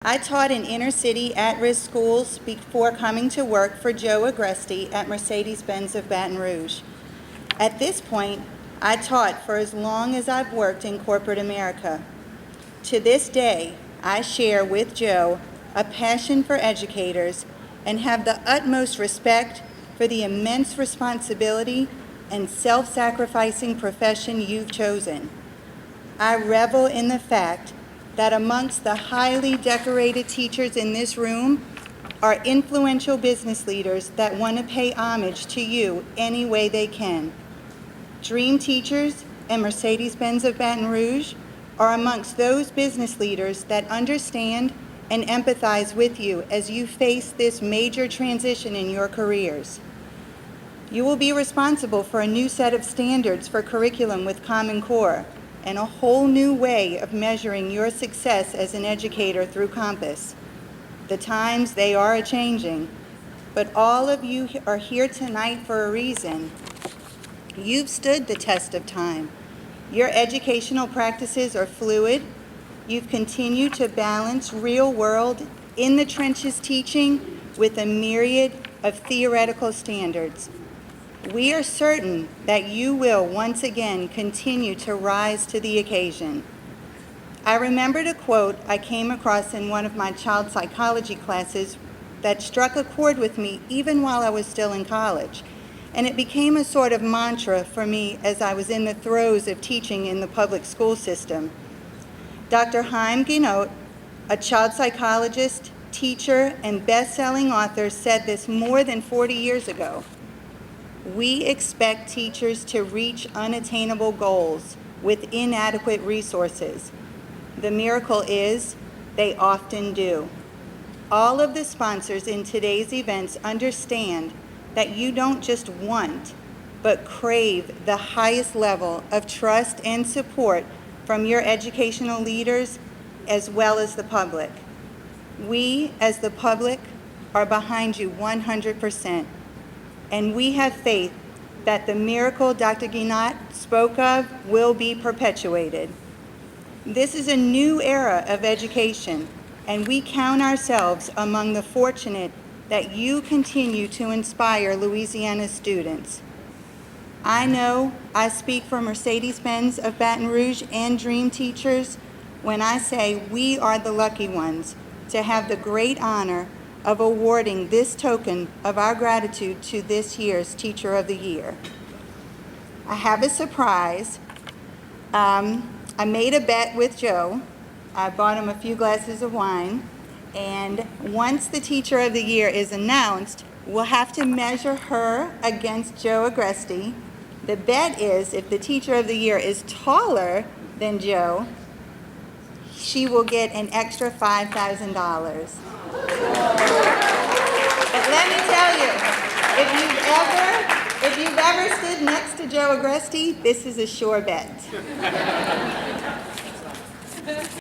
I taught in inner-city at-risk schools before coming to work for Joe Agresti at Mercedes-Benz of Baton Rouge. At this point, I taught for as long as I've worked in corporate America. To this day, I share with Joe a passion for educators and have the utmost respect for the immense responsibility and self-sacrificing profession you've chosen. I revel in the fact that amongst the highly decorated teachers in this room are influential business leaders that want to pay homage to you any way they can. Dream Teachers and Mercedes-Benz of Baton Rouge are amongst those business leaders that understand and empathize with you as you face this major transition in your careers. You will be responsible for a new set of standards for curriculum with Common Core and a whole new way of measuring your success as an educator through Compass. The times, they are a-changing, but all of you are here tonight for a reason. You've stood the test of time. Your educational practices are fluid. You've continued to balance real-world, in-the-trenches teaching with a myriad of theoretical standards. We are certain that you will once again continue to rise to the occasion. I remembered a quote I came across in one of my child psychology classes that struck a chord with me even while I was still in college, and it became a sort of mantra for me as I was in the throes of teaching in the public school system. Dr. Chaim Ginot, a child psychologist, teacher, and best-selling author, said this more than 40 years ago. We expect teachers to reach unattainable goals with inadequate resources. The miracle is, they often do. All of the sponsors in today's events understand that you don't just want, but crave the highest level of trust and support from your educational leaders as well as the public. We, as the public, are behind you 100%. And we have faith that the miracle Dr. Ginot spoke of will be perpetuated. This is a new era of education, and we count ourselves among the fortunate that you continue to inspire Louisiana students. I know I speak for Mercedes-Benz of Baton Rouge and Dream Teachers when I say we are the lucky ones to have the great honor of awarding this token of our gratitude to this year's Teacher of the Year. I have a surprise. I made a bet with Joe. I bought him a few glasses of wine, and once the Teacher of the Year is announced, we'll have to measure her against Joe Agresti. The bet is if the Teacher of the Year is taller than Joe, she will get an extra $5,000. But let me tell you, if you've ever stood next to Joe Agresti, this is a sure bet.